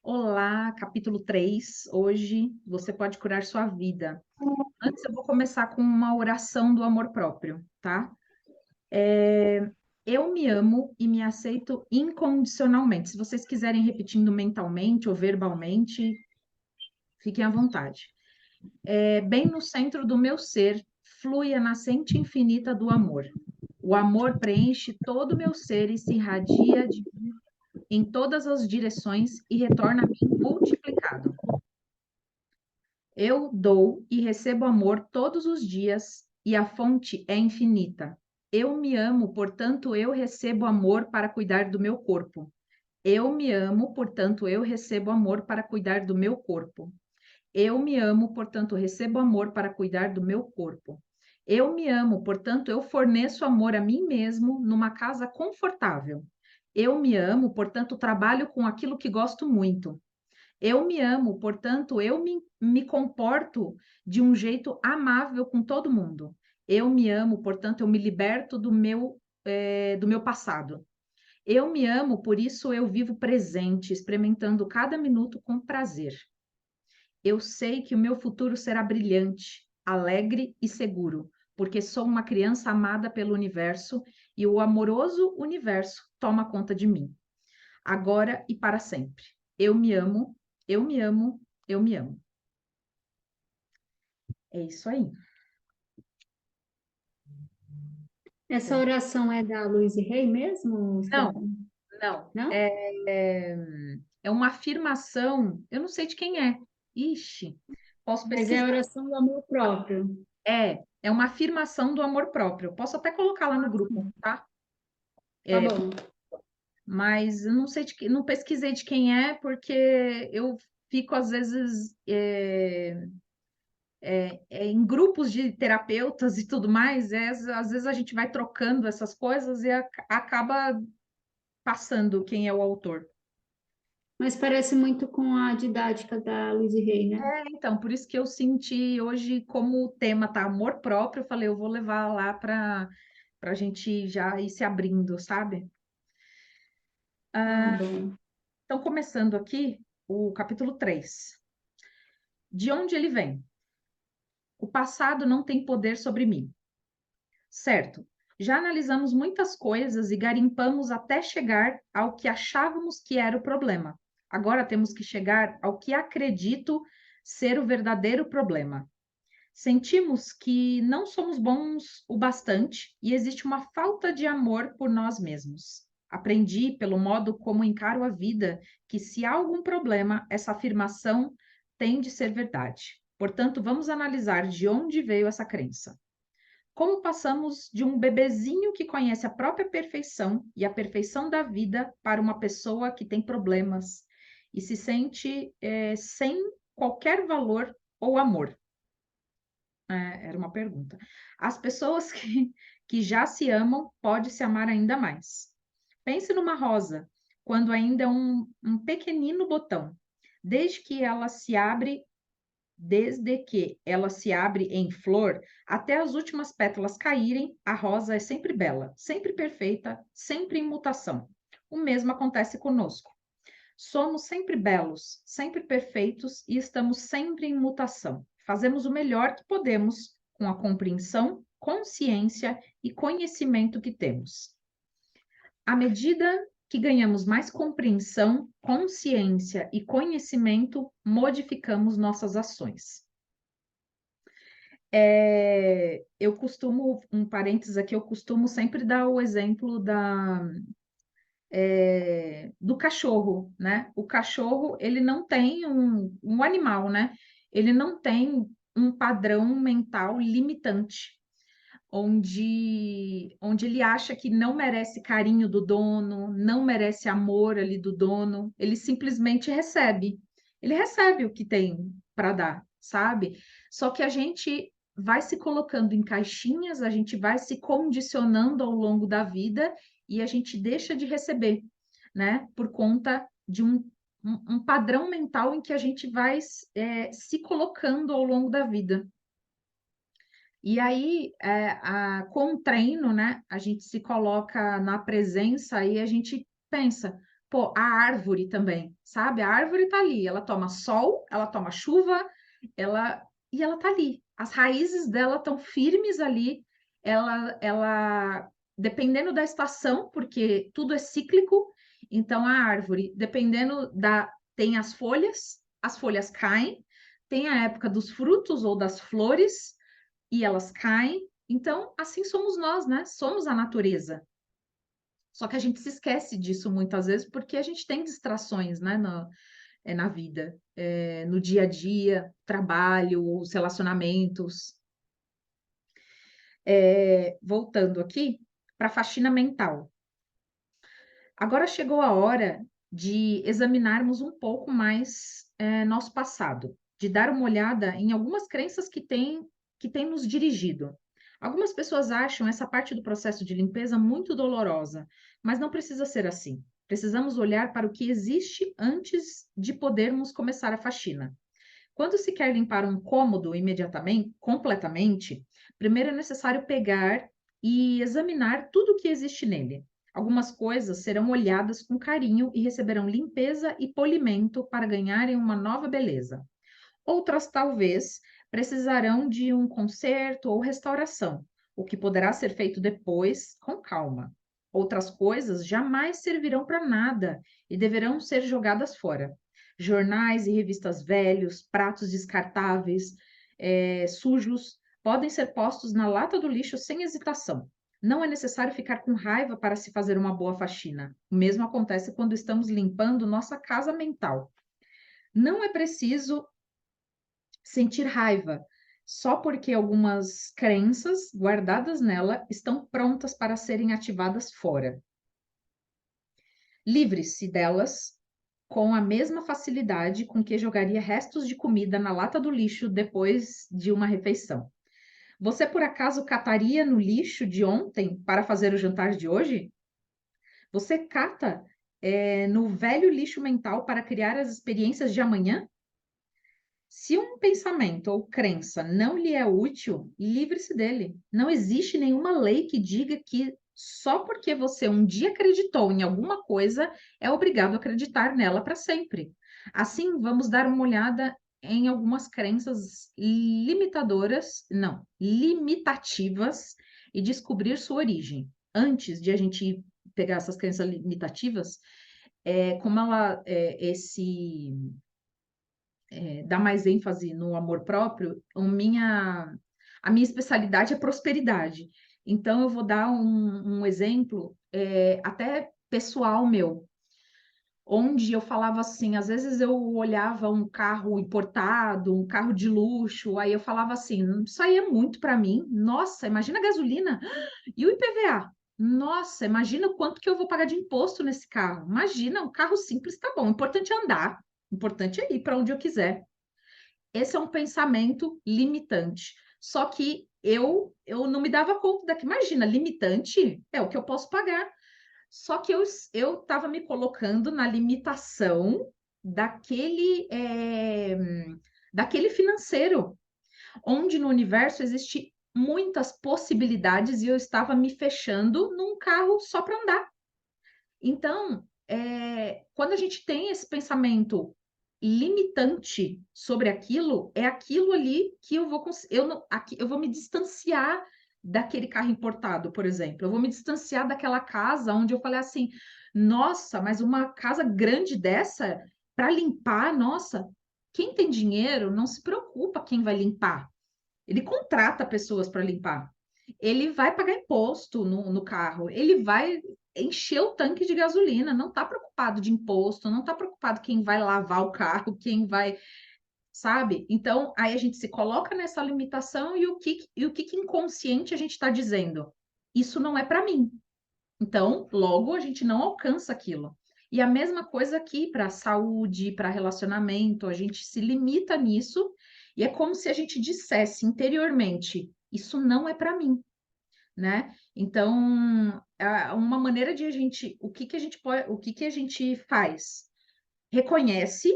Olá, capítulo 3. Hoje você pode curar sua vida. Antes eu vou começar com uma oração do amor próprio, tá? Eu me amo e me aceito incondicionalmente. Se vocês quiserem repetindo mentalmente ou verbalmente, fiquem à vontade. Bem no centro do meu ser, flui a nascente infinita do amor. O amor preenche todo o meu ser e se irradia em todas as direções e retorna a mim multiplicado. Eu dou e recebo amor todos os dias e a fonte é infinita. Eu me amo, portanto, eu recebo amor para cuidar do meu corpo. Eu me amo, portanto, eu recebo amor para cuidar do meu corpo. Eu me amo, portanto, recebo amor para cuidar do meu corpo. Eu me amo, portanto, eu forneço amor a mim mesmo numa casa confortável. Eu me amo, portanto, trabalho com aquilo que gosto muito. Eu me amo, portanto, eu me comporto de um jeito amável com todo mundo. Eu me amo, portanto, eu me liberto do meu passado. Eu me amo, por isso eu vivo presente, experimentando cada minuto com prazer. Eu sei que o meu futuro será brilhante, alegre e seguro, porque sou uma criança amada pelo universo e o amoroso universo toma conta de mim, agora e para sempre. Eu me amo, eu me amo, eu me amo. É isso aí. Essa oração é da Louise Hay mesmo, Não, Stephanie? não. Não? É uma afirmação, eu não sei de quem é. Ixi, posso Mas é a pesquisar. oração do amor próprio. É uma afirmação do amor próprio. Posso até colocar lá no Ah, grupo, sim. tá? Tá É, bom. mas eu não sei não pesquisei de quem é, porque eu fico, às vezes, em grupos de terapeutas e tudo mais, às vezes a gente vai trocando essas coisas e acaba passando quem é o autor. Mas parece muito com a didática da Louise Hay, né? Então, por isso que eu senti hoje, como o tema tá amor próprio, eu falei, eu vou levar lá para a gente já ir se abrindo, sabe? Tá bom. Então, começando aqui, o capítulo 3. De onde ele vem? O passado não tem poder sobre mim. Certo. Já analisamos muitas coisas e garimpamos até chegar ao que achávamos que era o problema. Agora temos que chegar ao que acredito ser o verdadeiro problema. Sentimos que não somos bons o bastante e existe uma falta de amor por nós mesmos. Aprendi, pelo modo como encaro a vida, que se há algum problema, essa afirmação tem de ser verdade. Portanto, vamos analisar de onde veio essa crença. Como passamos de um bebezinho que conhece a própria perfeição e a perfeição da vida para uma pessoa que tem problemas e se sente sem qualquer valor ou amor? Era uma pergunta. As pessoas que já se amam podem se amar ainda mais. Pense numa rosa, quando ainda é um pequenino botão. Desde que ela se abre Desde que ela se abre em flor, até as últimas pétalas caírem, a rosa é sempre bela, sempre perfeita, sempre em mutação. O mesmo acontece conosco. Somos sempre belos, sempre perfeitos e estamos sempre em mutação. Fazemos o melhor que podemos com a compreensão, consciência e conhecimento que temos. À medida que ganhamos mais compreensão, consciência e conhecimento, modificamos nossas ações. Eu costumo, um parênteses aqui, eu costumo sempre dar o exemplo do cachorro, né? O cachorro, ele não tem um animal, né? Ele não tem um padrão mental limitante, onde ele acha que não merece carinho do dono, não merece amor ali do dono, ele simplesmente recebe. Ele recebe o que tem para dar, sabe? Só que a gente vai se colocando em caixinhas, a gente vai se condicionando ao longo da vida e a gente deixa de receber, né? Por conta de um padrão mental em que a gente vai se colocando ao longo da vida. E aí, com o treino, né, a gente se coloca na presença e a gente pensa, Pô, a árvore também, sabe? A árvore tá ali, ela toma sol, ela toma chuva, ela e ela tá ali. As raízes dela estão firmes ali. Dependendo da estação, porque tudo é cíclico, então a árvore, dependendo da, tem as folhas caem, tem a época dos frutos ou das flores e elas caem. Então, assim somos nós, né? Somos a natureza. Só que a gente se esquece disso muitas vezes porque a gente tem distrações, né, na vida, no dia a dia, trabalho, os relacionamentos. Voltando aqui para a faxina mental. Agora chegou a hora de examinarmos um pouco mais nosso passado, de dar uma olhada em algumas crenças que têm nos dirigido. Algumas pessoas acham essa parte do processo de limpeza muito dolorosa, mas não precisa ser assim. Precisamos olhar para o que existe antes de podermos começar a faxina. Quando se quer limpar um cômodo imediatamente, completamente, primeiro é necessário pegar e examinar tudo o que existe nele. Algumas coisas serão olhadas com carinho e receberão limpeza e polimento para ganharem uma nova beleza. Outras, talvez, precisarão de um conserto ou restauração, o que poderá ser feito depois, com calma. Outras coisas jamais servirão para nada e deverão ser jogadas fora. Jornais e revistas velhos, pratos descartáveis, sujos, podem ser postos na lata do lixo sem hesitação. Não é necessário ficar com raiva para se fazer uma boa faxina. O mesmo acontece quando estamos limpando nossa casa mental. Não é preciso sentir raiva, só porque algumas crenças guardadas nela estão prontas para serem ativadas fora. Livre-se delas com a mesma facilidade com que jogaria restos de comida na lata do lixo depois de uma refeição. Você por acaso cataria no lixo de ontem para fazer o jantar de hoje? Você cata no velho lixo mental para criar as experiências de amanhã? Se um pensamento ou crença não lhe é útil, livre-se dele. Não existe nenhuma lei que diga que só porque você um dia acreditou em alguma coisa é obrigado a acreditar nela para sempre. Assim, vamos dar uma olhada em algumas crenças limitadoras, não, limitativas e descobrir sua origem. Antes de a gente pegar essas crenças limitativas, como dar mais ênfase no amor próprio, a minha especialidade é prosperidade. Então, eu vou dar um exemplo, até pessoal meu, onde eu falava assim, às vezes eu olhava um carro importado, um carro de luxo, aí eu falava assim, isso aí é muito para mim. Nossa, imagina a gasolina e o IPVA. Nossa, imagina o quanto que eu vou pagar de imposto nesse carro. Imagina, um carro simples tá bom, o importante é andar, o importante é ir para onde eu quiser. Esse é um pensamento limitante. Só que eu não me dava conta daqui. Imagina, limitante é o que eu posso pagar. Só que eu estava me colocando na limitação daquele financeiro, onde no universo existe muitas possibilidades e eu estava me fechando num carro só para andar. Então, quando a gente tem esse pensamento limitante sobre aquilo, é aquilo ali que eu vou me distanciar daquele carro importado, por exemplo. Eu vou me distanciar daquela casa onde eu falei assim: nossa, mas uma casa grande dessa para limpar, nossa, quem tem dinheiro não se preocupa quem vai limpar. Ele contrata pessoas para limpar. Ele vai pagar imposto no carro, ele vai encher o tanque de gasolina, não está preocupado de imposto, não está preocupado quem vai lavar o carro, quem vai, sabe? Então, aí a gente se coloca nessa limitação e o que inconsciente a gente está dizendo? Isso não é para mim. Então, logo a gente não alcança aquilo. E a mesma coisa aqui para saúde, para relacionamento, a gente se limita nisso e é como se a gente dissesse interiormente: isso não é para mim, né? Então, uma maneira de a gente, o que que a gente pode, o que que a gente faz? Reconhece.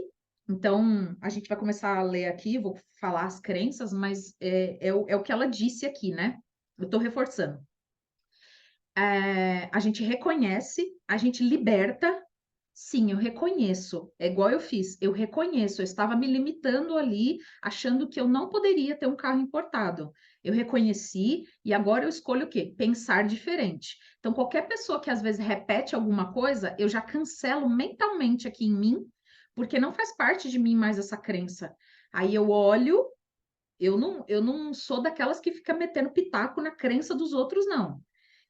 Então, a gente vai começar a ler aqui, vou falar as crenças, mas é o que ela disse aqui, né? Eu estou reforçando. A gente reconhece, a gente liberta, Sim, eu reconheço. É igual eu fiz. Eu reconheço. Eu estava me limitando ali, achando que eu não poderia ter um carro importado. Eu reconheci e agora eu escolho o quê? Pensar diferente. Então, qualquer pessoa que às vezes repete alguma coisa, eu já cancelo mentalmente aqui em mim, porque não faz parte de mim mais essa crença. Aí eu olho, eu não sou daquelas que fica metendo pitaco na crença dos outros, não.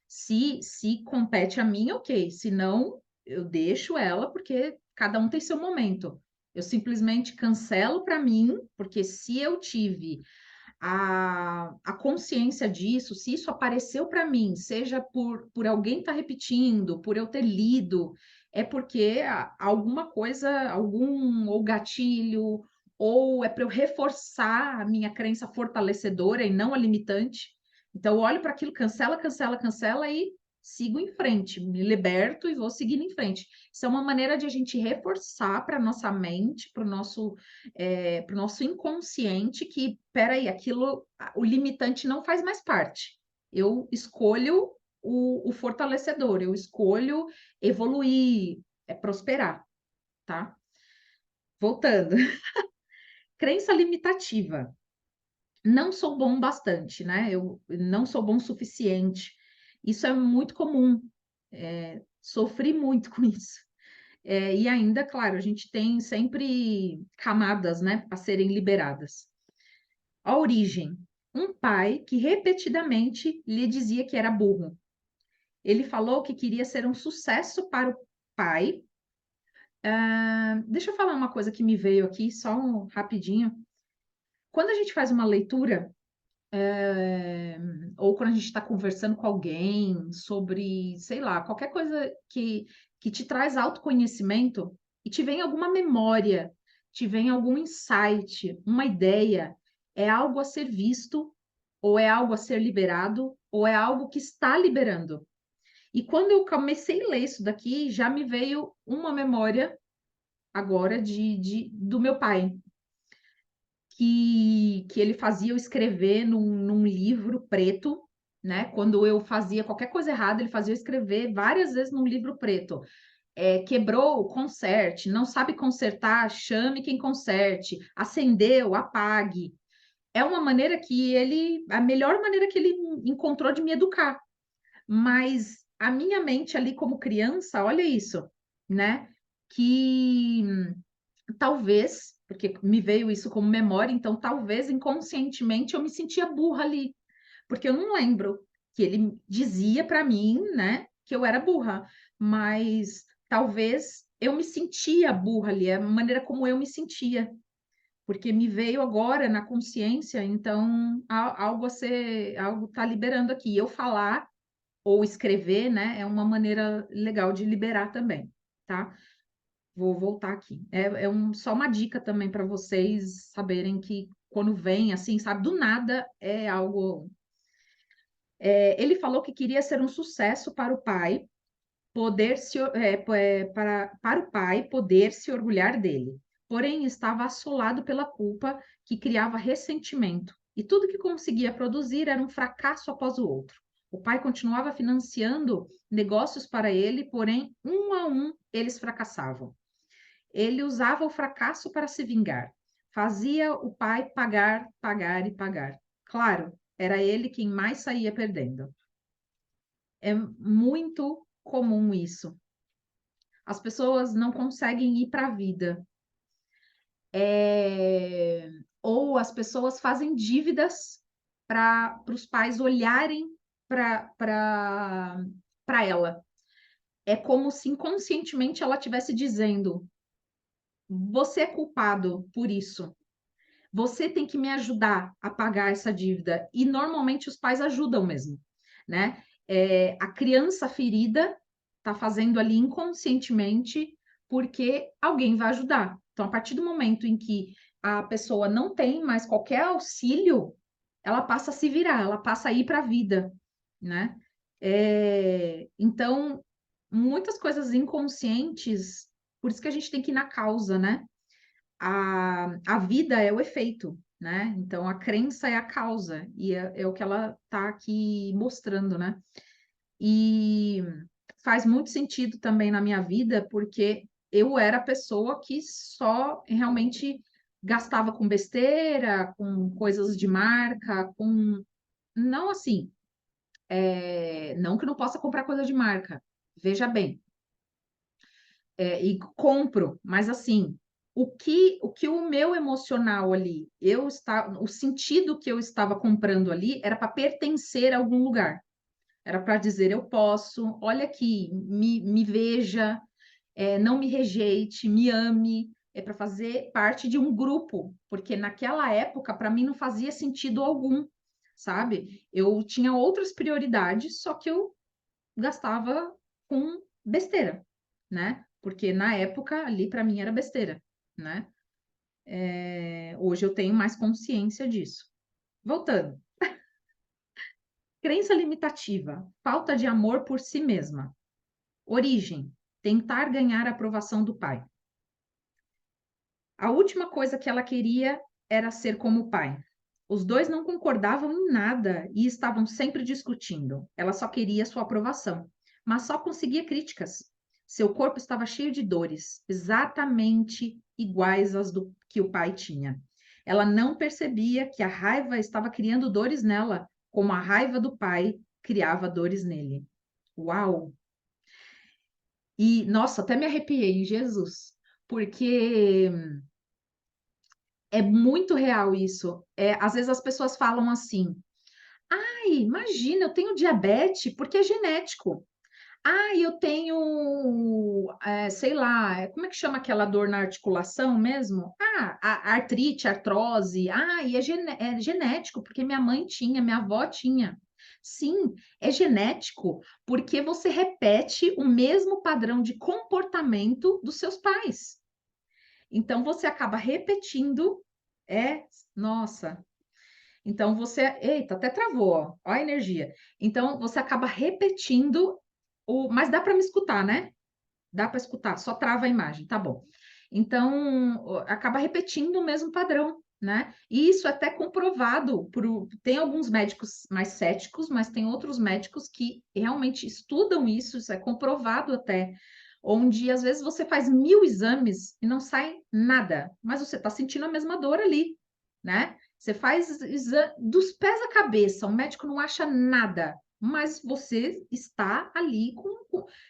Se compete a mim, ok. Se não, eu deixo ela, porque cada um tem seu momento. Eu simplesmente cancelo para mim, porque se eu tive a consciência disso, se isso apareceu para mim, seja por alguém estar repetindo, por eu ter lido, é porque alguma coisa, algum ou gatilho, ou é para eu reforçar a minha crença fortalecedora e não a limitante. Então, eu olho para aquilo, cancela, cancela, cancela e sigo em frente, me liberto e vou seguindo em frente. Isso é uma maneira de a gente reforçar para nossa mente, para o nosso inconsciente que, peraí, aquilo, o limitante não faz mais parte. Eu escolho o fortalecedor, eu escolho evoluir, prosperar, tá? Voltando. Crença limitativa. Não sou bom bastante, né? Eu não sou bom o suficiente. Isso é muito comum. Sofri muito com isso. E ainda, claro, a gente tem sempre camadas, né, a serem liberadas. A origem. Um pai que repetidamente lhe dizia que era burro. Ele falou que queria ser um sucesso para o pai. Deixa eu falar uma coisa que me veio aqui, só rapidinho. Quando a gente faz uma leitura, ou quando a gente está conversando com alguém sobre, sei lá, qualquer coisa que te traz autoconhecimento e te vem alguma memória, te vem algum insight, uma ideia, é algo a ser visto, ou é algo a ser liberado, ou é algo que está liberando. E quando eu comecei a ler isso daqui, já me veio uma memória agora do meu pai, que ele fazia eu escrever num livro preto, né? Quando eu fazia qualquer coisa errada, ele fazia eu escrever várias vezes num livro preto. Quebrou, conserte. Não sabe consertar, chame quem conserte. Acendeu, apague. É uma maneira que a melhor maneira que ele encontrou de me educar. Mas a minha mente ali como criança, olha isso, né? Que talvez, porque me veio isso como memória, então talvez inconscientemente eu me sentia burra ali, porque eu não lembro que ele dizia para mim, né, que eu era burra, mas talvez eu me sentia burra ali, é a maneira como eu me sentia, porque me veio agora na consciência, então algo tá liberando aqui. Eu falar ou escrever, né, é uma maneira legal de liberar também, tá? Vou voltar aqui. Só uma dica também para vocês saberem que quando vem, assim, sabe, do nada é algo. Ele falou que queria ser um sucesso para o pai, poder se, para o pai poder se orgulhar dele. Porém, estava assolado pela culpa que criava ressentimento, e tudo que conseguia produzir era um fracasso após o outro. O pai continuava financiando negócios para ele, porém, um a um, eles fracassavam. Ele usava o fracasso para se vingar. Fazia o pai pagar, pagar e pagar. Claro, era ele quem mais saía perdendo. É muito comum isso. As pessoas não conseguem ir para a vida. Ou as pessoas fazem dívidas para os pais olharem para ela. É como se inconscientemente ela estivesse dizendo: você é culpado por isso. Você tem que me ajudar a pagar essa dívida. E normalmente os pais ajudam mesmo, né? A criança ferida está fazendo ali inconscientemente porque alguém vai ajudar. Então, a partir do momento em que a pessoa não tem mais qualquer auxílio, ela passa a se virar, ela passa a ir para a vida, né? Então, muitas coisas inconscientes, por isso que a gente tem que ir na causa, né? A vida é o efeito, né? Então a crença é a causa, e é o que ela está aqui mostrando, né? E faz muito sentido também na minha vida, porque eu era a pessoa que só realmente gastava com besteira, com coisas de marca, com... Não assim, não que não possa comprar coisa de marca, veja bem, e compro, mas assim, o meu emocional ali, o sentido que eu estava comprando ali era para pertencer a algum lugar. Era para dizer, eu posso, olha aqui, me veja, não me rejeite, me ame, é para fazer parte de um grupo, porque naquela época, para mim, não fazia sentido algum, sabe? Eu tinha outras prioridades, só que eu gastava com besteira, né? Porque na época ali para mim era besteira, né? Hoje eu tenho mais consciência disso. Voltando, crença limitativa, falta de amor por si mesma. Origem, tentar ganhar a aprovação do pai. A última coisa que ela queria era ser como o pai. Os dois não concordavam em nada e estavam sempre discutindo. Ela só queria sua aprovação, mas só conseguia críticas. Seu corpo estava cheio de dores, exatamente iguais às do que o pai tinha. Ela não percebia que a raiva estava criando dores nela, como a raiva do pai criava dores nele. Uau! E, nossa, até me arrepiei em Jesus, porque é muito real isso. Às vezes as pessoas falam assim: ai, imagina, eu tenho diabetes porque é genético. Ah, eu tenho, sei lá, como é que chama aquela dor na articulação mesmo? Ah, a artrite, artrose. Ah, e é genético, porque minha mãe tinha, minha avó tinha. Sim, é genético, porque você repete o mesmo padrão de comportamento dos seus pais. Então, você acaba repetindo, nossa. Então, eita, até travou, ó a energia. Então, você acaba repetindo mas dá para me escutar, né? Dá para escutar, só trava a imagem, tá bom. Então, acaba repetindo o mesmo padrão, né? E isso é até comprovado tem alguns médicos mais céticos, mas tem outros médicos que realmente estudam isso é comprovado até, onde às vezes você faz 1000 exames e não sai nada, mas você está sentindo a mesma dor ali, né? Você faz dos pés à cabeça, o médico não acha nada, mas você está ali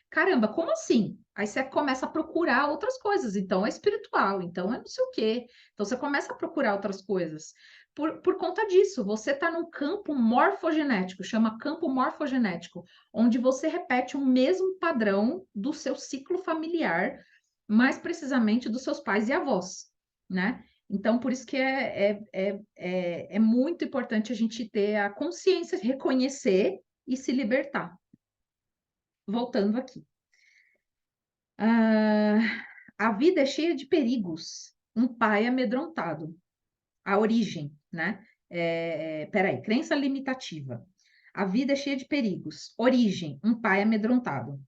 caramba, como assim? Aí você começa a procurar outras coisas, então é espiritual, então é não sei o quê. Então você começa a procurar outras coisas. Por conta disso, você está num campo morfogenético, chama campo morfogenético, onde você repete o mesmo padrão do seu ciclo familiar, mais precisamente dos seus pais e avós, né? Então, por isso que é muito importante a gente ter a consciência, reconhecer e se libertar. Voltando aqui. Ah, a vida é cheia de perigos. Um pai amedrontado. A origem, né? Peraí, crença limitativa. A vida é cheia de perigos. Origem, um pai amedrontado.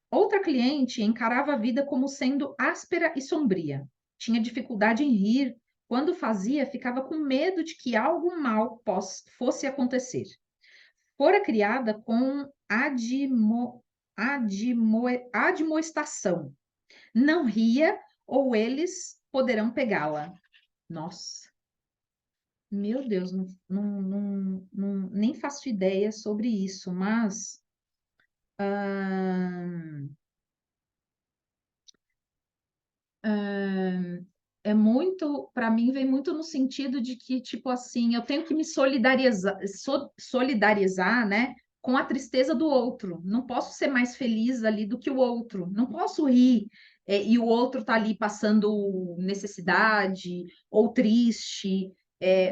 Outra cliente encarava a vida como sendo áspera e sombria. Tinha dificuldade em rir. Quando fazia, ficava com medo de que algo mal fosse acontecer. Fora criada com admoestação. Não ria ou eles poderão pegá-la. Nossa, meu Deus, nem faço ideia sobre isso, mas é muito, para mim, vem muito no sentido de que, tipo assim, eu tenho que me solidarizar, né, com a tristeza do outro. Não posso ser mais feliz ali do que o outro. Não posso rir, e o outro tá ali passando necessidade, ou triste,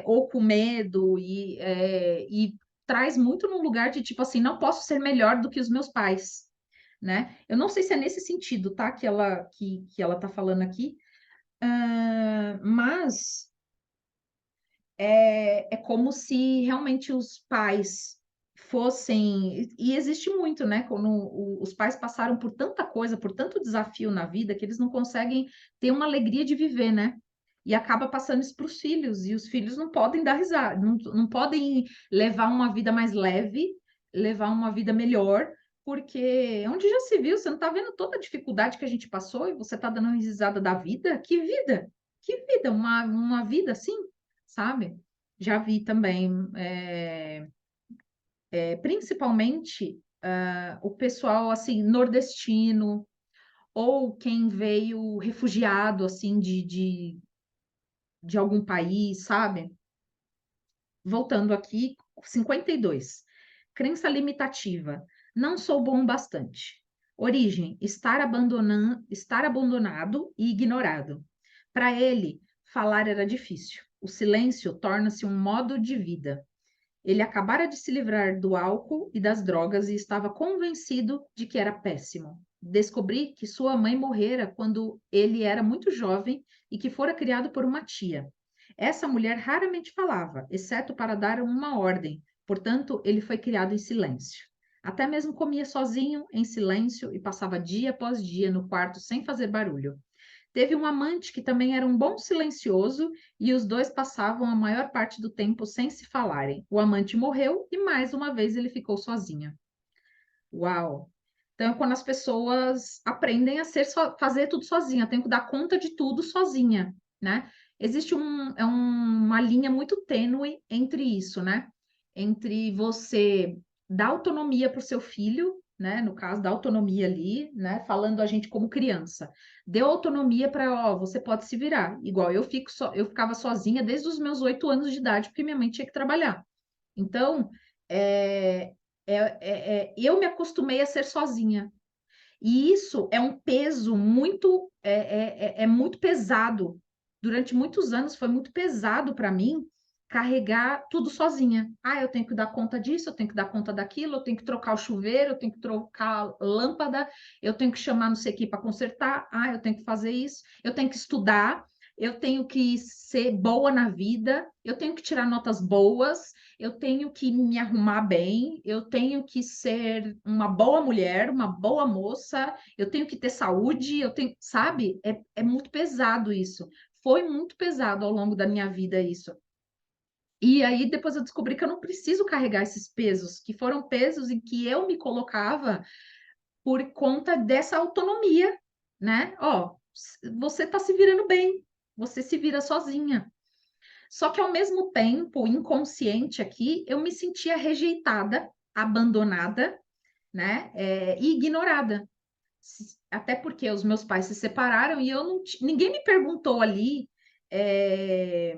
ou com medo, e traz muito num lugar de, tipo assim, não posso ser melhor do que os meus pais, né? Eu não sei se é nesse sentido, tá, que ela tá falando aqui, mas é como se realmente os pais fossem. E existe muito, né? Quando os pais passaram por tanta coisa, por tanto desafio na vida, que eles não conseguem ter uma alegria de viver, né? E acaba passando isso para os filhos, e os filhos não podem dar risada, não podem levar uma vida mais leve, levar uma vida melhor, porque onde já se viu, você não está vendo toda a dificuldade que a gente passou e você está dando risada da vida? Que vida? Que vida? Uma vida assim, sabe? Já vi também, principalmente o pessoal assim, nordestino, ou quem veio refugiado assim de algum país, sabe? Voltando aqui, 52. Crença limitativa. Não sou bom o bastante. Origem: estar abandonado e ignorado. Para ele, falar era difícil. O silêncio torna-se um modo de vida. Ele acabara de se livrar do álcool e das drogas e estava convencido de que era péssimo. Descobri que sua mãe morrera quando ele era muito jovem e que fora criado por uma tia. Essa mulher raramente falava, exceto para dar uma ordem, portanto, ele foi criado em silêncio. Até mesmo comia sozinho, em silêncio, e passava dia após dia no quarto sem fazer barulho. Teve um amante que também era um bom silencioso e os dois passavam a maior parte do tempo sem se falarem. O amante morreu e mais uma vez ele ficou sozinho. Uau! Então, quando as pessoas aprendem a fazer tudo sozinha, tem que dar conta de tudo sozinha, né? Existe uma linha muito tênue entre isso, né? Entre você dar autonomia para o seu filho, né? No caso, da autonomia ali, né? Falando a gente como criança. Deu autonomia para, ó, você pode se virar. Igual eu ficava sozinha desde os meus 8 anos de idade, porque minha mãe tinha que trabalhar. Então, é, eu me acostumei a ser sozinha. E isso é um peso muito, é muito pesado. Durante muitos anos foi muito pesado para mim carregar tudo sozinha. Ah, eu tenho que dar conta disso, eu tenho que dar conta daquilo, eu tenho que trocar o chuveiro, eu tenho que trocar a lâmpada, eu tenho que chamar não sei o que para consertar, ah, eu tenho que fazer isso, eu tenho que estudar, eu tenho que ser boa na vida, eu tenho que tirar notas boas, eu tenho que me arrumar bem, eu tenho que ser uma boa mulher, uma boa moça, eu tenho que ter saúde, eu tenho, sabe? É muito pesado isso. Foi muito pesado ao longo da minha vida isso. E aí depois eu descobri que eu não preciso carregar esses pesos, que foram pesos em que eu me colocava por conta dessa autonomia, né? Ó, você tá se virando bem, você se vira sozinha. Só que ao mesmo tempo, inconsciente aqui, eu me sentia rejeitada, abandonada, né? E ignorada. Até porque os meus pais se separaram e eu não, ninguém me perguntou ali, é,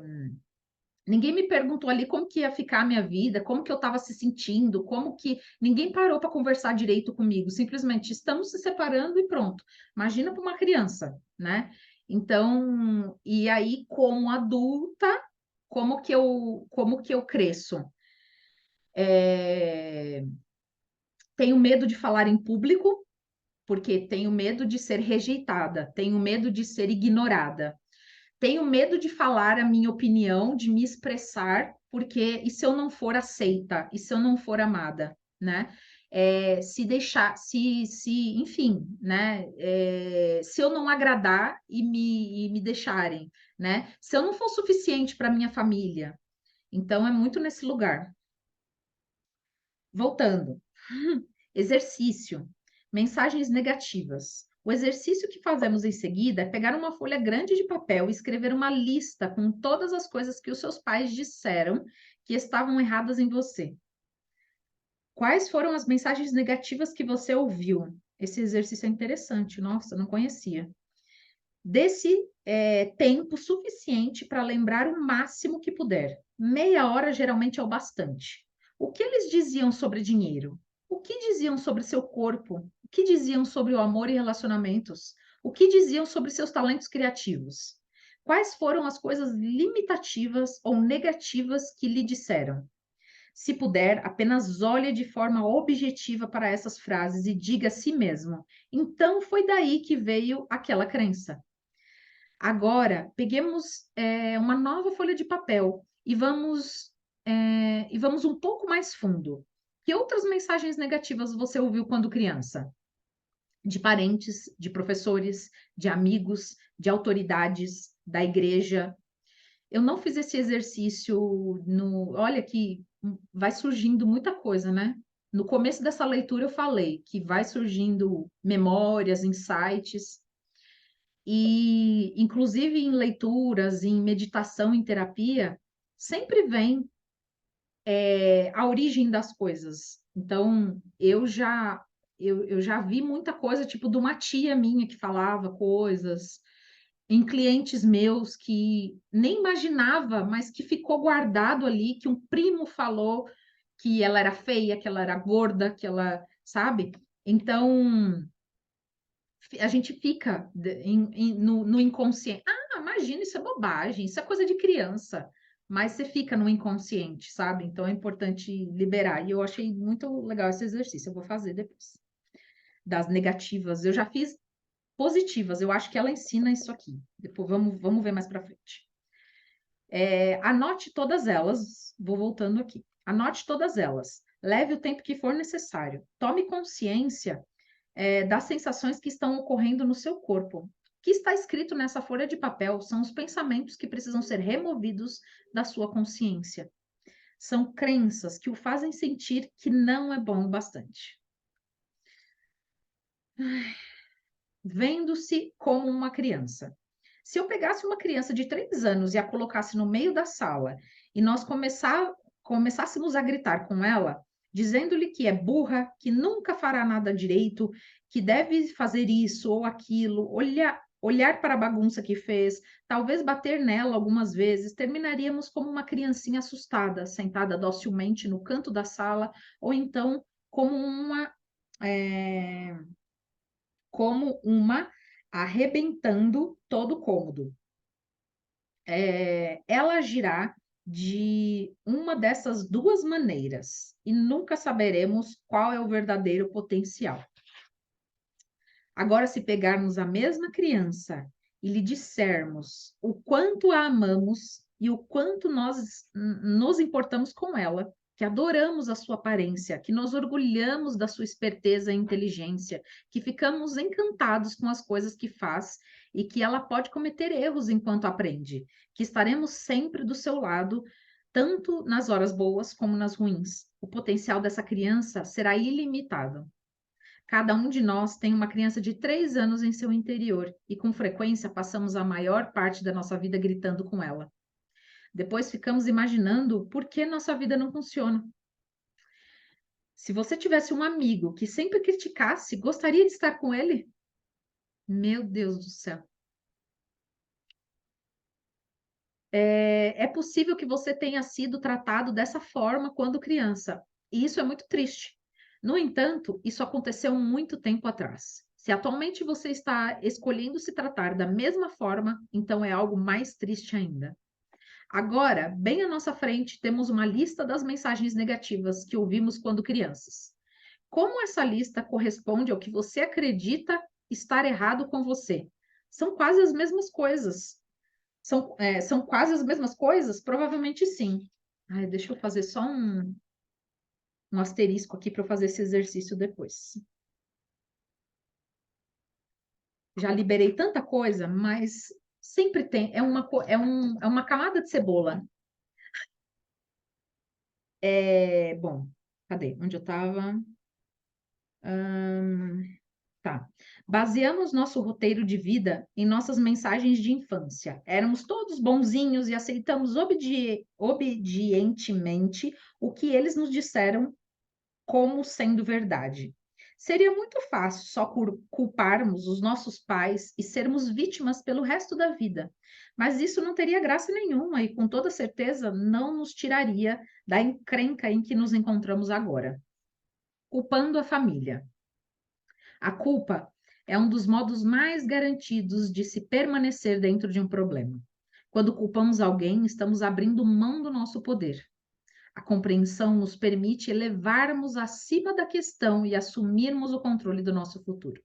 ninguém me perguntou ali como que ia ficar a minha vida, como que eu estava se sentindo, como que ninguém parou para conversar direito comigo. Simplesmente estamos se separando e pronto. Imagina para uma criança, né? Então, e aí como adulta como que eu cresço? É, tenho medo de falar em público, porque tenho medo de ser rejeitada, tenho medo de ser ignorada, tenho medo de falar a minha opinião, de me expressar, porque e se eu não for aceita, e se eu não for amada, né? Se deixar, enfim, né? Se eu não agradar e me deixarem, né? Se eu não for suficiente para minha família, então é muito nesse lugar. Voltando, exercício, mensagens negativas. O exercício que fazemos em seguida é pegar uma folha grande de papel e escrever uma lista com todas as coisas que os seus pais disseram que estavam erradas em você. Quais foram as mensagens negativas que você ouviu? Esse exercício é interessante, nossa, não conhecia. Desse tempo suficiente para lembrar o máximo que puder. Meia hora geralmente é o bastante. O que eles diziam sobre dinheiro? O que diziam sobre seu corpo? O que diziam sobre o amor e relacionamentos? O que diziam sobre seus talentos criativos? Quais foram as coisas limitativas ou negativas que lhe disseram? Se puder, apenas olhe de forma objetiva para essas frases e diga a si mesmo: então foi daí que veio aquela crença. Agora, peguemos uma nova folha de papel e vamos um pouco mais fundo. Que outras mensagens negativas você ouviu quando criança? De parentes, de professores, de amigos, de autoridades, da igreja. Eu não fiz esse exercício no. Olha que vai surgindo muita coisa, né? No começo dessa leitura eu falei que vai surgindo memórias, insights, e inclusive em leituras, em meditação, em terapia, sempre vem a origem das coisas. Então, eu já vi muita coisa, tipo, de uma tia minha que falava coisas, em clientes meus que nem imaginava, mas que ficou guardado ali, que um primo falou que ela era feia, que ela era gorda, que ela, sabe? Então, a gente fica no inconsciente. Ah, imagina, isso é bobagem, isso é coisa de criança. Mas você fica no inconsciente, sabe? Então é importante liberar. E eu achei muito legal esse exercício. Eu vou fazer depois. Das negativas. Eu já fiz positivas. Eu acho que ela ensina isso aqui. Depois vamos ver mais para frente. Anote todas elas. Vou voltando aqui. Anote todas elas. Leve o tempo que for necessário. Tome consciência das sensações que estão ocorrendo no seu corpo. O que está escrito nessa folha de papel são os pensamentos que precisam ser removidos da sua consciência. São crenças que o fazem sentir que não é bom o bastante. Vendo-se como uma criança. Se eu pegasse uma criança de 3 anos e a colocasse no meio da sala e nós começássemos a gritar com ela, dizendo-lhe que é burra, que nunca fará nada direito, que deve fazer isso ou aquilo, olhar para a bagunça que fez, talvez bater nela algumas vezes, terminaríamos como uma criancinha assustada, sentada docilmente no canto da sala, ou então como uma arrebentando todo o cômodo. Ela agirá de uma dessas duas maneiras e nunca saberemos qual é o verdadeiro potencial. Agora, se pegarmos a mesma criança e lhe dissermos o quanto a amamos e o quanto nós nos importamos com ela, que adoramos a sua aparência, que nos orgulhamos da sua esperteza e inteligência, que ficamos encantados com as coisas que faz e que ela pode cometer erros enquanto aprende, que estaremos sempre do seu lado, tanto nas horas boas como nas ruins. O potencial dessa criança será ilimitado. Cada um de nós tem uma criança de 3 anos em seu interior e, com frequência, passamos a maior parte da nossa vida gritando com ela. Depois ficamos imaginando por que nossa vida não funciona. Se você tivesse um amigo que sempre criticasse, gostaria de estar com ele? Meu Deus do céu. É possível que você tenha sido tratado dessa forma quando criança, e isso é muito triste. No entanto, isso aconteceu muito tempo atrás. Se atualmente você está escolhendo se tratar da mesma forma, então é algo mais triste ainda. Agora, bem à nossa frente, temos uma lista das mensagens negativas que ouvimos quando crianças. Como essa lista corresponde ao que você acredita estar errado com você? São quase as mesmas coisas. São quase as mesmas coisas? Provavelmente sim. Ai, deixa eu fazer só um asterisco aqui para eu fazer esse exercício depois. Já liberei tanta coisa, mas sempre tem. É uma camada de cebola. Bom, cadê? Onde eu estava? Tá. Baseamos nosso roteiro de vida em nossas mensagens de infância. Éramos todos bonzinhos e aceitamos obedientemente o que eles nos disseram como sendo verdade. Seria muito fácil só culparmos os nossos pais e sermos vítimas pelo resto da vida. Mas isso não teria graça nenhuma e, com toda certeza, não nos tiraria da encrenca em que nos encontramos agora. Culpando a família. A culpa é um dos modos mais garantidos de se permanecer dentro de um problema. Quando culpamos alguém, estamos abrindo mão do nosso poder. A compreensão nos permite elevarmos acima da questão e assumirmos o controle do nosso futuro.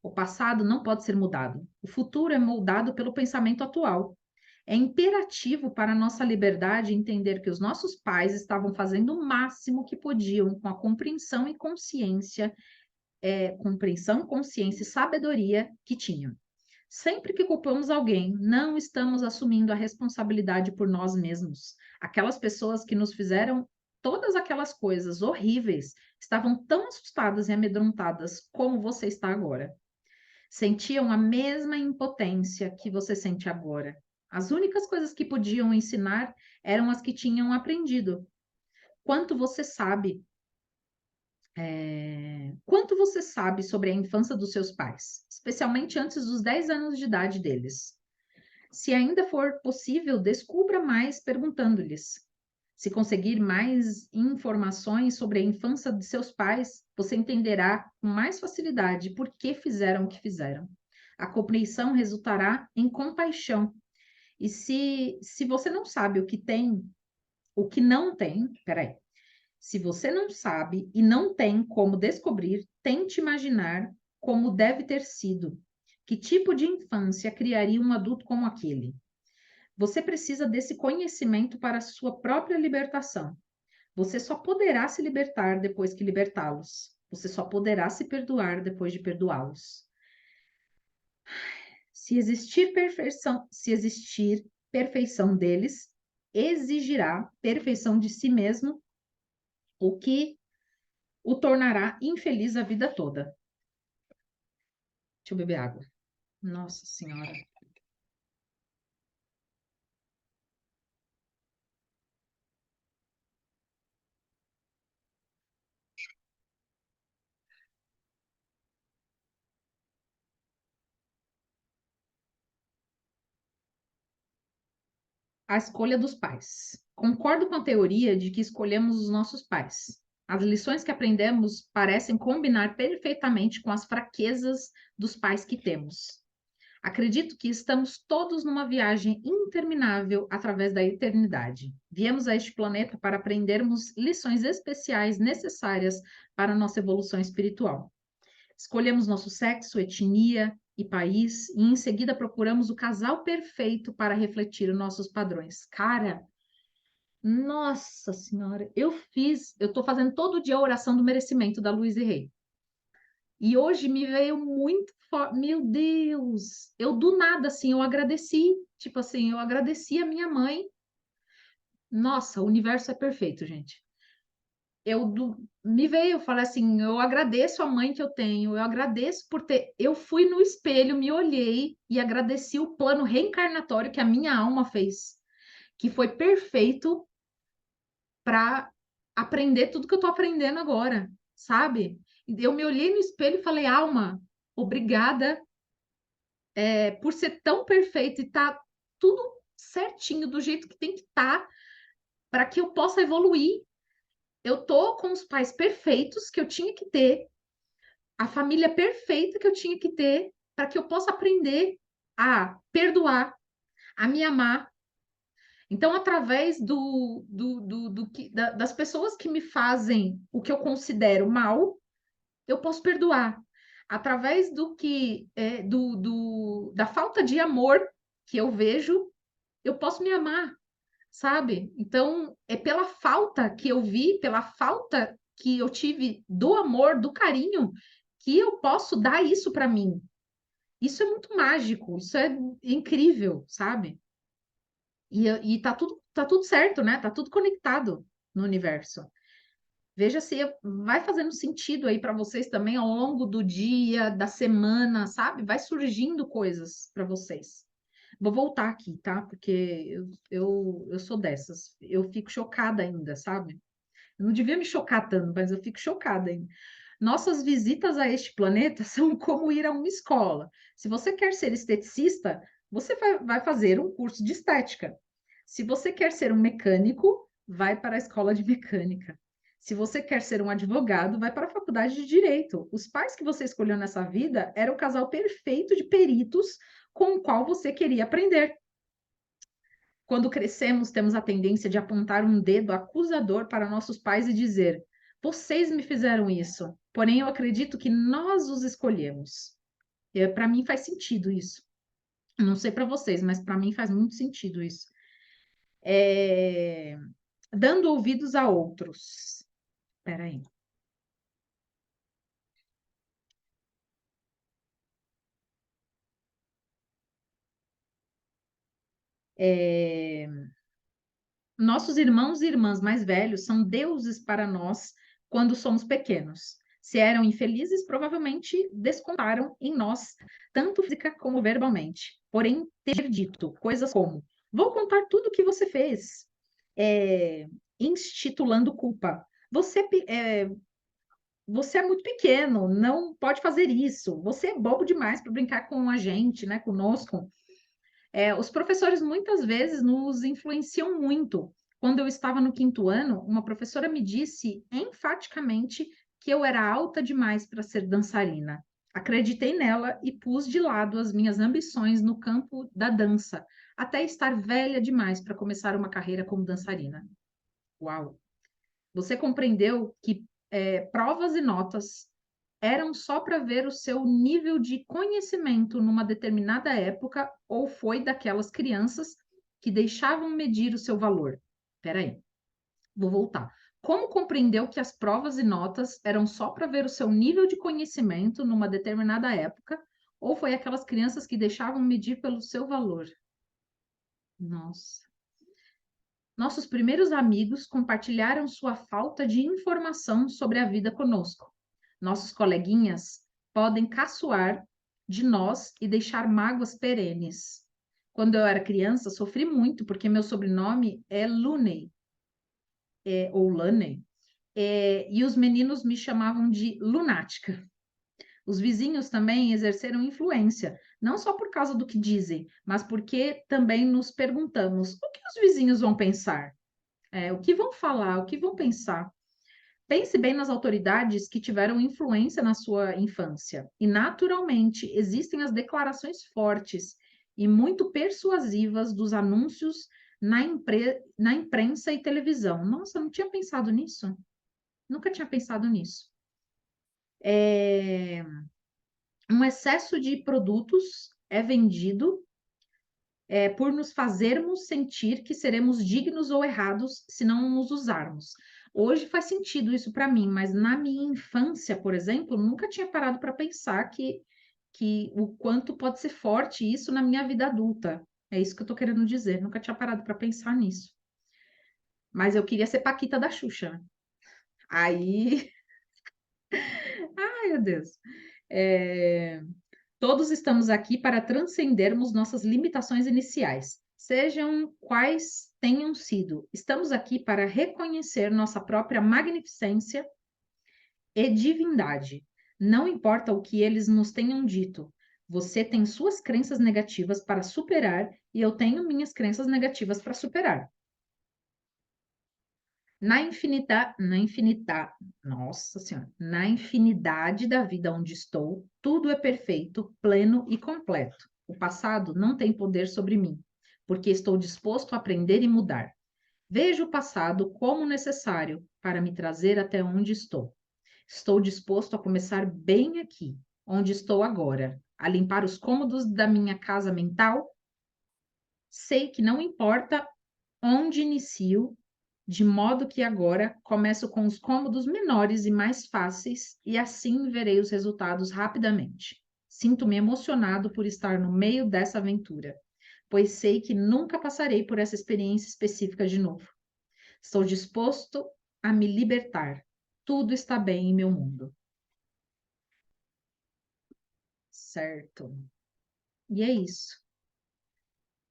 O passado não pode ser mudado. O futuro é moldado pelo pensamento atual. É imperativo para a nossa liberdade entender que os nossos pais estavam fazendo o máximo que podiam com a compreensão, consciência e sabedoria que tinham. Sempre que culpamos alguém, não estamos assumindo a responsabilidade por nós mesmos. Aquelas pessoas que nos fizeram todas aquelas coisas horríveis estavam tão assustadas e amedrontadas como você está agora. Sentiam a mesma impotência que você sente agora. As únicas coisas que podiam ensinar eram as que tinham aprendido. Quanto você sabe, quanto você sabe sobre a infância dos seus pais, especialmente antes dos 10 anos de idade deles? Se ainda for possível, descubra mais perguntando-lhes. Se conseguir mais informações sobre a infância de seus pais, você entenderá com mais facilidade por que fizeram o que fizeram. A compreensão resultará em compaixão. E se você não sabe o que tem, o que não tem, peraí. Se você não sabe e não tem como descobrir, tente imaginar como deve ter sido. Que tipo de infância criaria um adulto como aquele? Você precisa desse conhecimento para a sua própria libertação. Você só poderá se libertar depois que libertá-los. Você só poderá se perdoar depois de perdoá-los. Se existir perfeição deles, exigirá perfeição de si mesmo, o que o tornará infeliz a vida toda. Deixa eu beber água. Nossa Senhora. A escolha dos pais. Concordo com a teoria de que escolhemos os nossos pais. As lições que aprendemos parecem combinar perfeitamente com as fraquezas dos pais que temos. Acredito que estamos todos numa viagem interminável através da eternidade. Viemos a este planeta para aprendermos lições especiais necessárias para a nossa evolução espiritual. Escolhemos nosso sexo, etnia e país, e em seguida procuramos o casal perfeito para refletir os nossos padrões. Cara, nossa senhora, eu tô fazendo todo dia a oração do merecimento da Luiz Rei. E hoje me veio muito forte, meu Deus, eu do nada assim, eu agradeci, tipo assim, eu agradeci a minha mãe. Nossa, o universo é perfeito, gente. Me veio, eu falei assim, eu agradeço a mãe que eu tenho, eu agradeço por ter, eu fui no espelho, me olhei e agradeci o plano reencarnatório que a minha alma fez, que foi perfeito para aprender tudo que eu tô aprendendo agora, sabe? Eu me olhei no espelho e falei, alma, obrigada, por ser tão perfeito e tá tudo certinho do jeito que tem que estar para que eu possa evoluir. Eu tô com os pais perfeitos que eu tinha que ter, a família perfeita que eu tinha que ter para que eu possa aprender a perdoar, a me amar. Então, através das pessoas que me fazem o que eu considero mal, eu posso perdoar. Através da falta de amor que eu vejo, eu posso me amar, sabe? Então, é pela falta que eu vi, pela falta que eu tive do amor, do carinho, que eu posso dar isso para mim. Isso é muito mágico, isso é incrível, sabe? E tá tudo certo, né? Tá tudo conectado no universo. Veja se vai fazendo sentido aí para vocês também ao longo do dia, da semana, sabe? Vai surgindo coisas para vocês. Vou voltar aqui, tá? Porque eu sou dessas. Eu fico chocada ainda, sabe? Eu não devia me chocar tanto, mas eu fico chocada ainda. Nossas visitas a este planeta são como ir a uma escola. Se você quer ser esteticista, você vai fazer um curso de estética. Se você quer ser um mecânico, vai para a escola de mecânica. Se você quer ser um advogado, vai para a faculdade de direito. Os pais que você escolheu nessa vida eram o casal perfeito de peritos com o qual você queria aprender. Quando crescemos, temos a tendência de apontar um dedo acusador para nossos pais e dizer: vocês me fizeram isso. Porém, eu acredito que nós os escolhemos. Para mim faz sentido isso. Não sei para vocês, mas para mim faz muito sentido isso. É, dando ouvidos a outros. Espera aí. É, Nossos irmãos e irmãs mais velhos são deuses para nós quando somos pequenos. Se eram infelizes, provavelmente descontaram em nós, tanto física como verbalmente. Porém, ter dito coisas como: vou contar tudo o que você fez, é, institulando culpa. Você é muito pequeno, não pode fazer isso. Você é bobo demais para brincar com a gente, né, conosco. Os professores muitas vezes nos influenciam muito. Quando eu estava no quinto ano, uma professora me disse enfaticamente que eu era alta demais para ser dançarina. Acreditei nela e pus de lado as minhas ambições no campo da dança, até estar velha demais para começar uma carreira como dançarina. Uau! Você compreendeu que provas e notas eram só para ver o seu nível de conhecimento numa determinada época ou foi daquelas crianças que deixavam medir o seu valor? Espera aí, vou voltar. Como compreendeu que as provas e notas eram só para ver o seu nível de conhecimento numa determinada época ou foi aquelas crianças que deixavam medir pelo seu valor? Nossa. Nossos primeiros amigos compartilharam sua falta de informação sobre a vida conosco. Nossos coleguinhas podem caçoar de nós e deixar mágoas perenes. Quando eu era criança, sofri muito porque meu sobrenome é Luney, ou Laney, e os meninos me chamavam de lunática. Os vizinhos também exerceram influência, não só por causa do que dizem, mas porque também nos perguntamos: o que os vizinhos vão pensar? O que vão falar? O que vão pensar? Pense bem nas autoridades que tiveram influência na sua infância. E, naturalmente, existem as declarações fortes e muito persuasivas dos anúncios na imprensa e televisão. Nossa, eu não tinha pensado nisso. Nunca tinha pensado nisso. Um excesso de produtos é vendido por nos fazermos sentir que seremos dignos ou errados se não nos usarmos. Hoje faz sentido isso para mim, mas na minha infância, por exemplo, nunca tinha parado para pensar que o quanto pode ser forte isso na minha vida adulta. É isso que eu estou querendo dizer. Nunca tinha parado para pensar nisso. Mas eu queria ser Paquita da Xuxa, né? Aí, ai meu Deus. É, Todos estamos aqui para transcendermos nossas limitações iniciais, sejam quais tenham sido. Estamos aqui para reconhecer nossa própria magnificência e divindade. Não importa o que eles nos tenham dito. Você tem suas crenças negativas para superar e eu tenho minhas crenças negativas para superar. Nossa Senhora, na infinidade da vida onde estou, tudo é perfeito, pleno e completo. O passado não tem poder sobre mim, porque estou disposto a aprender e mudar. Vejo o passado como necessário para me trazer até onde estou. Estou disposto a começar bem aqui, onde estou agora, a limpar os cômodos da minha casa mental. Sei que não importa onde inicio, de modo que agora começo com os cômodos menores e mais fáceis, e assim verei os resultados rapidamente. Sinto-me emocionado por estar no meio dessa aventura, pois sei que nunca passarei por essa experiência específica de novo. Estou disposto a me libertar. Tudo está bem em meu mundo. Certo. E é isso.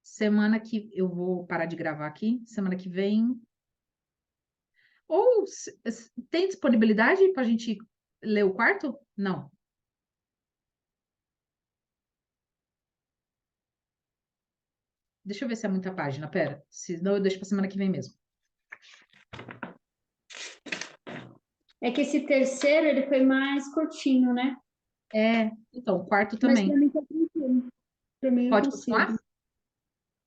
Semana que eu vou parar de gravar aqui. Semana que vem. Ou tem disponibilidade para a gente ler o quarto? Não. Deixa eu ver se é muita página. Pera. Se não, eu deixo para semana que vem mesmo. É que esse terceiro, ele foi mais curtinho, né? Então, o quarto Mas também. para mim tá tranquilo. Para mim eu Pode continuar? consigo.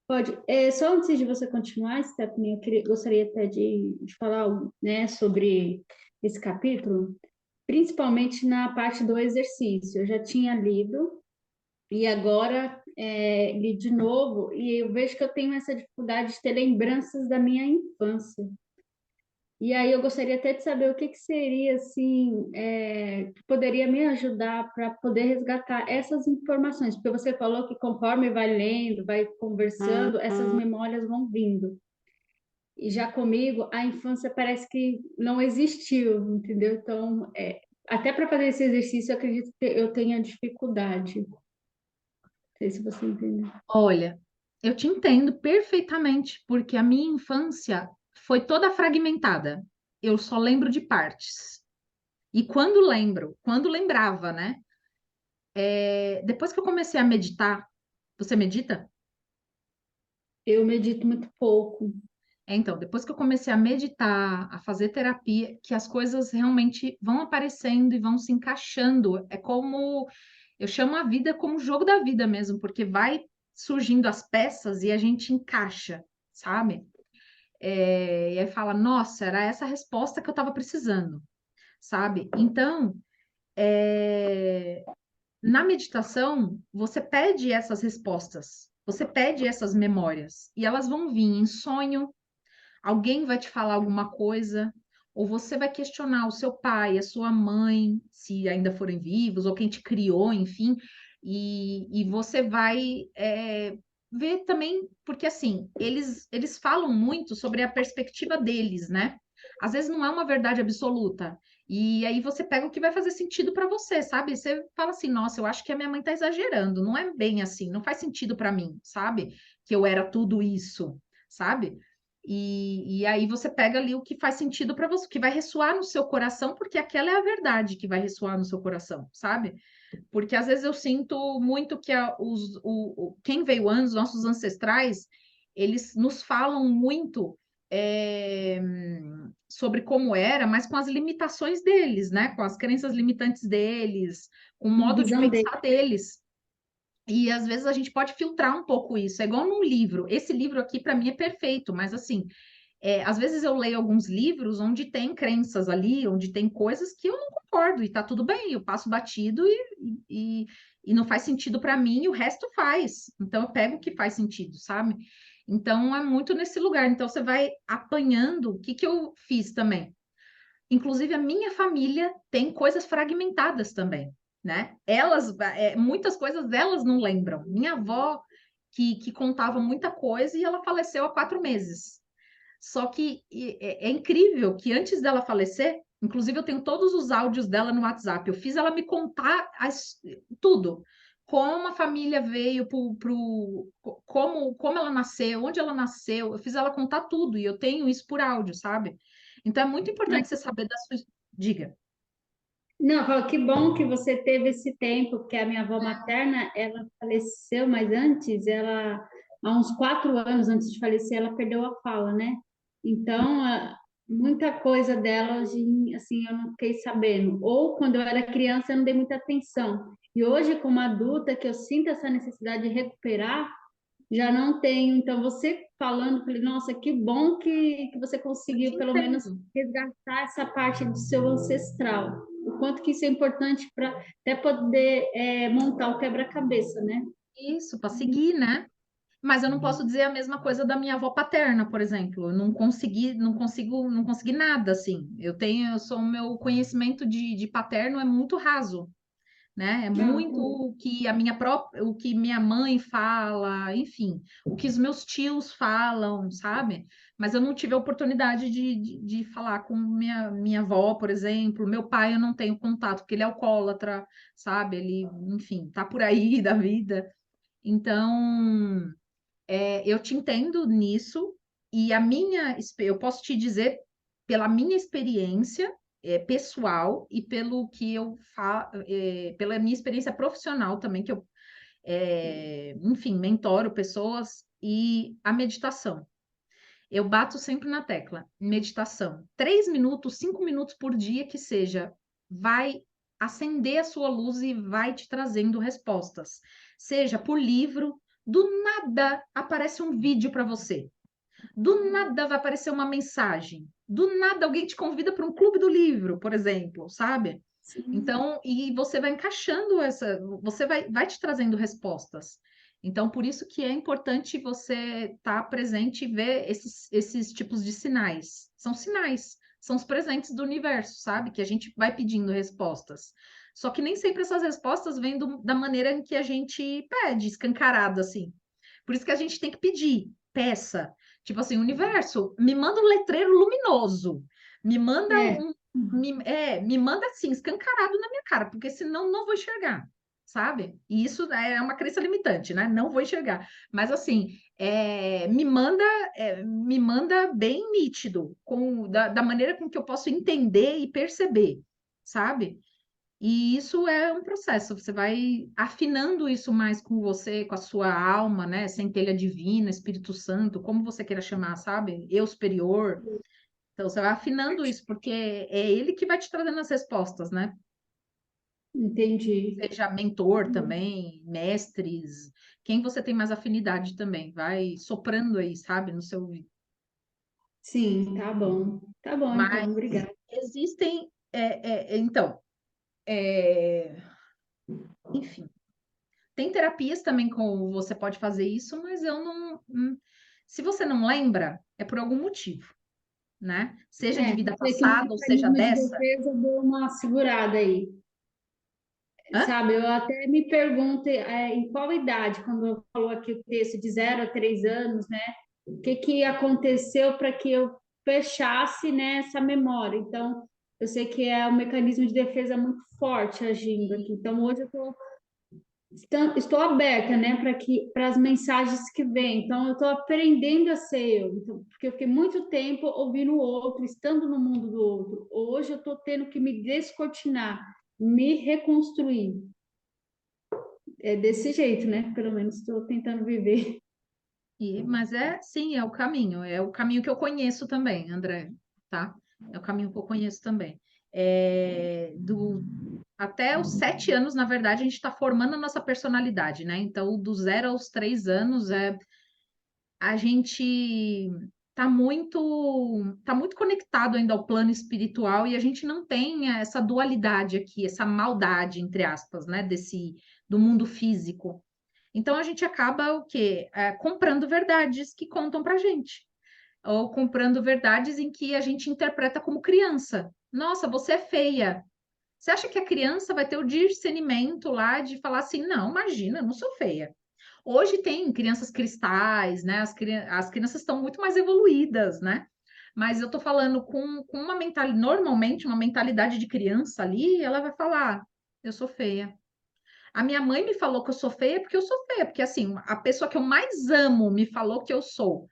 Pode. Só antes de você continuar, Stephanie, gostaria até de falar, né, sobre esse capítulo, principalmente na parte do exercício. Eu já tinha lido e agora li de novo e eu vejo que eu tenho essa dificuldade de ter lembranças da minha infância. E aí eu gostaria até de saber o que seria assim, que poderia me ajudar para poder resgatar essas informações, porque você falou que conforme vai lendo, vai conversando, essas memórias vão vindo. E já comigo, a infância parece que não existiu, entendeu? Então, até para fazer esse exercício, eu acredito que eu tenha dificuldade. Não sei se você entendeu. Olha, eu te entendo perfeitamente, porque a minha infância foi toda fragmentada. Eu só lembro de partes. E quando lembro, quando lembrava, né? Depois que eu comecei a meditar, você medita? Eu medito muito pouco. Então, depois que eu comecei a meditar, a fazer terapia, que as coisas realmente vão aparecendo e vão se encaixando. É como eu chamo a vida como o jogo da vida mesmo, porque vai surgindo as peças e a gente encaixa, sabe? E aí fala, nossa, era essa a resposta que eu estava precisando, sabe? Então, é, na meditação, você pede essas respostas, você pede essas memórias, e elas vão vir em sonho, alguém vai te falar alguma coisa, ou você vai questionar o seu pai, a sua mãe, se ainda forem vivos, ou quem te criou, enfim, e você vai ver também, porque assim, eles falam muito sobre a perspectiva deles, né? Às vezes não é uma verdade absoluta. E aí você pega o que vai fazer sentido para você, sabe? Você fala assim, nossa, eu acho que a minha mãe tá exagerando, não é bem assim, não faz sentido para mim, sabe? Que eu era tudo isso, sabe? E aí você pega ali o que faz sentido para você, que vai ressoar no seu coração, porque aquela é a verdade que vai ressoar no seu coração, sabe? Porque às vezes eu sinto muito que quem veio antes, nossos ancestrais, eles nos falam muito é, sobre como era, mas com as limitações deles, né? Com as crenças limitantes deles, com o modo de Visão dele. pensar deles. E às vezes a gente pode filtrar um pouco isso. É igual num livro. Esse livro aqui, para mim, é perfeito, mas assim, às vezes eu leio alguns livros onde tem crenças ali, onde tem coisas que eu não concordo, e tá tudo bem, eu passo batido e, e não faz sentido para mim, e o resto faz. Então eu pego o que faz sentido, sabe? Então é muito nesse lugar. Então você vai apanhando. O que que eu fiz também? Inclusive, a minha família tem coisas fragmentadas também, né? Muitas coisas delas não lembram. Minha avó, que contava muita coisa, e ela faleceu há 4 meses. Só que é incrível que antes dela falecer, inclusive eu tenho todos os áudios dela no WhatsApp, eu fiz ela me contar tudo. Como a família veio como ela nasceu, onde ela nasceu, eu fiz ela contar tudo e eu tenho isso por áudio, sabe? Então é muito Ai, importante você saber da sua. Diga. não, eu falo, que bom que você teve esse tempo, porque a minha avó materna, ela faleceu, mas antes, há uns 4 anos antes de falecer, ela perdeu a fala, né? Então, muita coisa dela, assim, eu não fiquei sabendo. Ou quando eu era criança, eu não dei muita atenção. E hoje, como adulta, que eu sinto essa necessidade de recuperar, já não tenho. Então, você falando, falei, nossa, que bom que você Eu te conseguiu, pelo menos, entendo. resgatar essa parte do seu ancestral. O quanto que isso é importante para até poder montar o quebra-cabeça, né? Isso, para seguir, né? Mas eu não posso dizer a mesma coisa da minha avó paterna, por exemplo. Eu não consegui nada, assim. O meu conhecimento de paterno é muito raso, né? É muito Não, o que minha mãe fala, enfim, o que os meus tios falam, sabe? Mas eu não tive a oportunidade de falar com minha avó, por exemplo. Meu pai eu não tenho contato, porque ele é alcoólatra, sabe? Ele, enfim, tá por aí da vida. Então, eu te entendo nisso, e eu posso te dizer, pela minha experiência pessoal e pelo que pela minha experiência profissional também, que eu, enfim, mentoro pessoas, e a meditação. Eu bato sempre na tecla, meditação. 3 minutos, 5 minutos por dia que seja, vai acender a sua luz e vai te trazendo respostas. Seja por livro, do nada aparece um vídeo para você. Do nada vai aparecer uma mensagem. Do nada alguém te convida para um clube do livro, por exemplo, sabe? sim. Então, e você vai encaixando você vai te trazendo respostas. Então, por isso que é importante você estar presente e ver esses tipos de sinais. São sinais, são os presentes do universo, sabe? Que a gente vai pedindo respostas. Só que nem sempre essas respostas vêm da maneira em que a gente pede, escancarado assim. Por isso que a gente tem que pedir, peça. Tipo assim, universo, me manda um letreiro luminoso, me manda É, me manda assim, escancarado na minha cara, porque senão não vou enxergar, sabe? E isso é uma crença limitante, né? Não vou enxergar. Mas assim, me manda bem nítido, da maneira com que eu posso entender e perceber, sabe? E isso é um processo, você vai afinando isso mais com você, com a sua alma, né? Centelha divina, Espírito Santo, como você queira chamar, sabe? Eu superior. Então, você vai afinando isso, porque é ele que vai te trazendo as respostas, né? entendi. Seja mentor também, mestres, quem você tem mais afinidade também, vai soprando aí, sabe, no seu ouvido. Sim, tá bom. Tá bom, Mas então, obrigada. existem, então, é, enfim. Tem terapias também com você pode fazer isso, mas eu não. Se você não lembra, é por algum motivo, né? Seja de É, vida sei que o passada ou seja mecanismo de dessa. defesa deu uma segurada aí. Hã? Sabe, eu até me pergunto em qual idade, quando eu falou aqui o texto de 0 a 3 anos, né? O que que aconteceu para que eu fechasse, né, essa memória? Então, eu sei que é um mecanismo de defesa muito forte agindo aqui. Então, hoje estou aberta, né, para as mensagens que vêm. Então, eu estou aprendendo a ser eu. Então, porque eu fiquei muito tempo ouvindo o outro, estando no mundo do outro. Hoje eu estou tendo que me descortinar, me reconstruir. É desse jeito, né? Pelo menos estou tentando viver. Mas sim, é o caminho que eu conheço também, André, tá? É o caminho que eu conheço também. Até os 7 anos, na verdade, a gente está formando a nossa personalidade, né? Então, do 0 aos 3 anos a gente tá muito conectado ainda ao plano espiritual e a gente não tem essa dualidade aqui, essa maldade, entre aspas, né, do mundo físico. Então a gente acaba o quê? Comprando verdades que contam pra gente, ou comprando verdades em que a gente interpreta como criança. Nossa, você é feia. Você acha que a criança vai ter o discernimento lá de falar assim, não, imagina, eu não sou feia. Hoje tem crianças cristais, né? As crianças estão muito mais evoluídas, né? Mas eu tô falando com uma mentalidade, normalmente uma mentalidade de criança ali, ela vai falar, eu sou feia. A minha mãe me falou que eu sou feia porque eu sou feia, porque assim, a pessoa que eu mais amo me falou que eu sou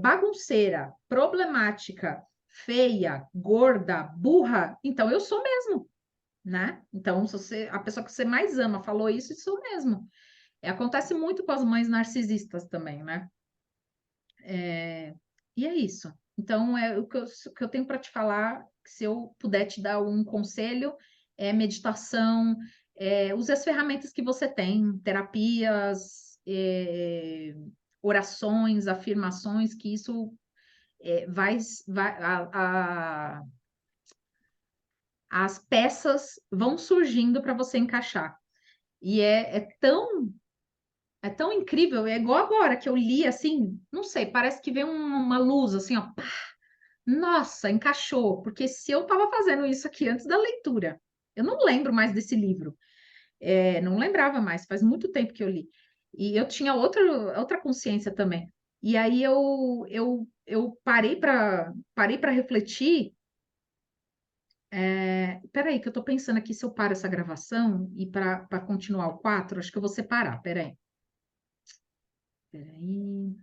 bagunceira, problemática, feia, gorda, burra, então eu sou mesmo, né? Então, se a pessoa que você mais ama falou isso, eu sou mesmo. Acontece muito com as mães narcisistas também, né? E é isso. Então, o que eu tenho para te falar, se eu puder te dar um conselho, é meditação, use as ferramentas que você tem, terapias, orações, afirmações, que isso vai as peças vão surgindo para você encaixar. E é tão incrível, é igual agora que eu li assim, não sei, parece que veio uma luz assim, ó. Nossa, encaixou, porque se eu estava fazendo isso aqui antes da leitura, eu não lembro mais desse livro, não lembrava mais, faz muito tempo que eu li. E eu tinha outra consciência também. E aí eu parei para refletir. Peraí, que eu tô pensando aqui se eu paro essa gravação e para continuar o 4 acho que eu vou separar. Peraí. Peraí.